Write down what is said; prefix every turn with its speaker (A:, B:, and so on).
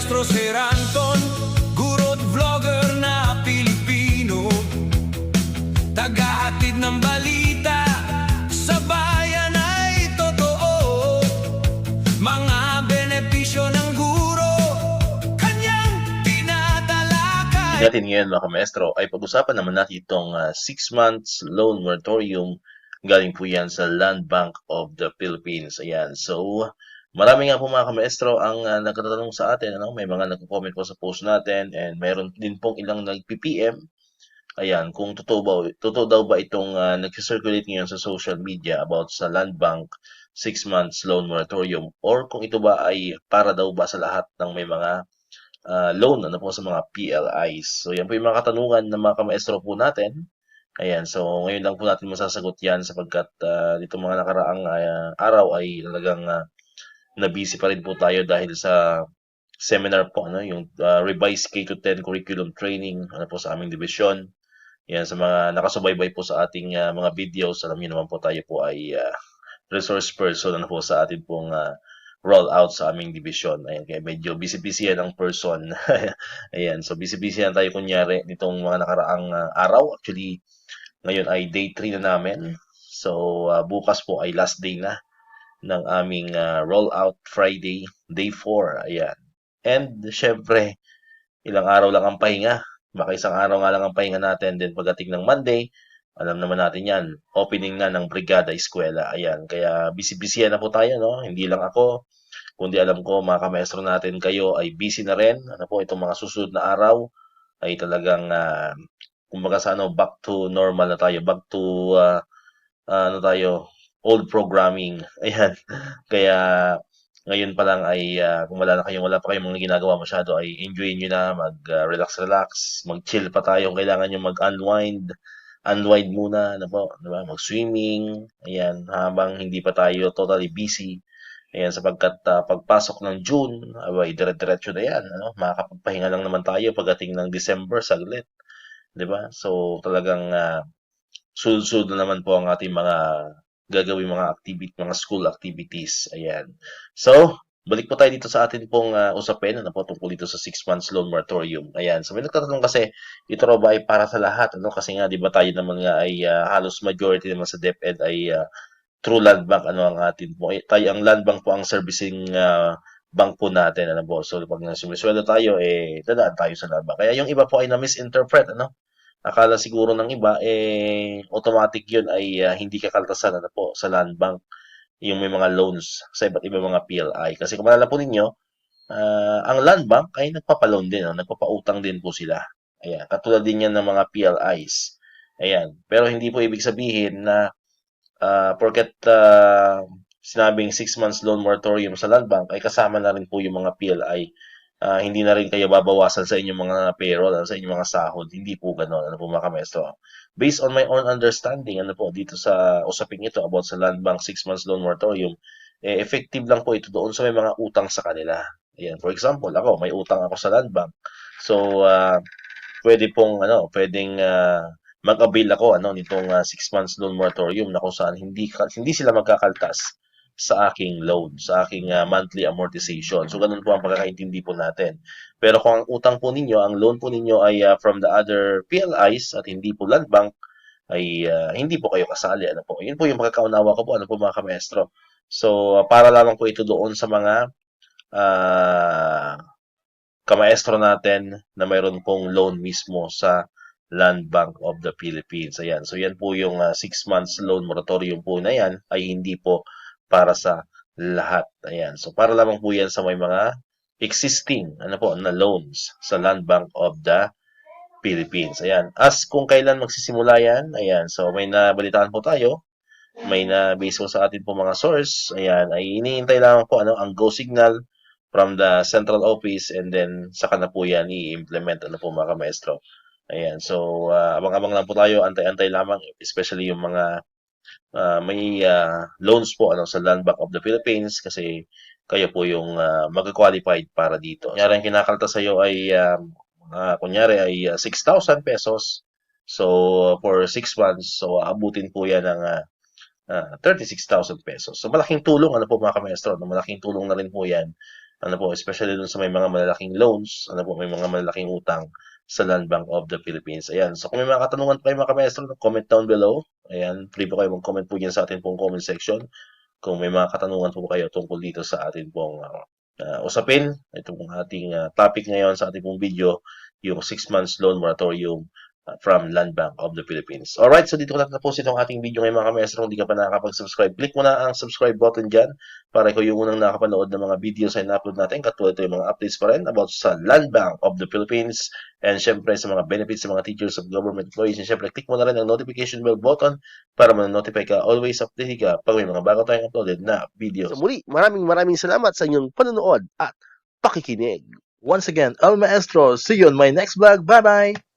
A: Maestro Sir Anton, guro't vlogger na Pilipino, tagahatid ng balita sa bayan ay totoo. Mga benepisyo ng guro, kanyang tinatalakay.
B: Natin ngayon mga kamaestro ay pag-usapan naman natin itong 6 months loan moratorium. Galing po yan sa Land Bank of the Philippines. Ayan. So, marami nga po mga kamaestro ang nagtatanong sa atin. May mga nagko-comment po sa post natin and mayroon din pong ilang nag-PPM. Ayan, kung totoo daw ba itong nag-circulate ngayon sa social media about sa Land Bank 6 months loan moratorium or kung ito ba ay para daw ba sa lahat ng may mga loan po sa mga PLIs. So yan po yung mga katanungan ng mga kamaestro po natin. Ayan, so ngayon lang po natin masasagot yan sapagkat dito mga nakaraang araw ay talagang na-busy pa rin po tayo dahil sa seminar po, yung revised K-10 curriculum training po sa aming division. Yan, sa mga nakasubaybay po sa ating mga videos, alam niyo naman po tayo po ay resource person po sa atin pong roll out sa aming division. Ayan, kaya medyo busy-busy yan ang person. Ayan, so busy-busy yan tayo kunyari nitong mga nakaraang araw. Actually, ngayon ay day 3 na namin. So, bukas po ay last day na ng aming rollout Friday, day 4. Ayan. And, syempre, ilang araw lang ang pahinga. Baka isang araw nga lang ang pahinga natin. Then, pagdating ng Monday, alam naman natin yan, opening na ng Brigada Eskwela. Ayan. Kaya, busy-busy na po tayo, no? Hindi lang ako, kundi alam ko, mga kamaestro natin, kayo ay busy na rin. Itong mga susunod na araw ay talagang kumbaga sa back to normal na tayo, back to old programming. Ayan. Kaya ngayon pa lang ay kung wala pa kayong mga ginagawa masyado ay enjoy niyo na, mag-relax, mag-chill pa tayo. Kailangan niyo unwind muna, diba? Mag-swimming. Ayan, habang hindi pa tayo totally busy. Ayan, sapagkat pagpasok ng June, ay dire-diretso na yan, makakapagpahinga lang naman tayo pagdating ng December saglit. 'Di ba? So talagang sunod-sunod na naman po ang ating mga gagawin mga school activities. Ayan. So, balik po tayo dito sa atin pong usapin tungkol dito sa 6 months loan moratorium. Ayan. So may nagtatanong kasi ito raw ba ay para sa lahat, Kasi nga 'di ba tayo naman nga ay halos majority naman sa DepEd ay through Land Bank ang atin po. Ang Land Bank po ang servicing bank po natin, So, pag sumisweldo tayo, dadaan tayo sa Land Bank. Kaya yung iba po ay na-misinterpret, Akala siguro ng iba, automatic yun ay hindi kakaltasan, sa Land Bank, yung may mga loans sa iba't iba mga PLI. Kasi kung malala po ninyo, ang Land Bank ay nagpapaloan din, nagpapautang din po sila. Ayan, katulad din yan ng mga PLIs. Ayan, pero hindi po ibig sabihin na porket sinabing 6 months loan moratorium sa Land Bank ay kasama na rin po yung mga PLI. Hindi na rin kayo babawasan sa inyong mga payroll, sa inyong mga sahod. Hindi po gano'n, mga kamaestro. Based on my own understanding, dito sa usaping ito about sa Land Bank 6 months loan moratorium, effective lang po ito doon sa may mga utang sa kanila. Ayan, for example, ako, may utang ako sa Land Bank. So, pwedeng mag-avail ako nitong 6 months loan moratorium na kung saan hindi sila magkakaltas sa aking loan, sa aking monthly amortization. So, ganun po ang pagkakaintindi po natin. Pero kung ang utang po ninyo, ang loan po ninyo ay from the other PLIs at hindi po Land Bank, ay hindi po kayo kasali. Yun po yung pagkakaunawa ko po, mga kamaestro. So, para lamang po ito doon sa mga kamaestro natin na mayroon pong loan mismo sa Land Bank of the Philippines. Ayan. So, yan po yung 6 months loan moratorium po na yan ay hindi po para sa lahat. Ayan. So, para lamang po yan sa may mga existing na loans sa Land Bank of the Philippines. Ayan. As kung kailan magsisimula yan, ayan. So, may nabalitaan po tayo. May na-base po sa atin po mga source. Ayan. Ay iniintay lamang po ang go signal from the central office and then saka na po yan i-implement mga kamaestro. Ayan. So, abang-abang lang po tayo. Antay-antay lamang. Especially yung mga may loans po sa Land Bank of the Philippines kasi kayo po yung mag-qualified para dito. Kunyari ang kinakalta sa iyo ay kunyari ay 6,000 pesos. So for 6 months, so abutin po yan ng 36,000 pesos. So malaking tulong mga kamaestro, malaking tulong na rin po yan ano po, especially dun sa may mga malalaking loans, ano po, may mga malalaking utang sa Land Bank of the Philippines. Ayan. So, kung may mga katanungan pa kayo mga kamestro, comment down below. Ayan. Free po kayo mag-comment po dyan sa atin pong comment section. Kung may mga katanungan po kayo tungkol dito sa atin pong usapin, ito pong ating topic ngayon sa ating pong video, yung 6 months loan moratorium from Land Bank of the Philippines. Alright, so dito ko natapos itong ating video ngayon mga kamestro. Kung di ka pa nakakapag-subscribe, click mo na ang subscribe button dyan para ikaw yung unang nakapanood ng mga videos na in-upload natin. Katulad ito yung mga updates pa rin about sa Land Bank of the Philippines and syempre sa mga benefits sa mga teachers of government employees. And syempre, click mo na rin ang notification bell button para ma-notify ka, always updated ka pag may mga bago tayong uploaded na videos.
C: So muli, maraming salamat sa inyong panonood at pakikinig.
D: Once again, El Maestro. See you on my next vlog. Bye-bye!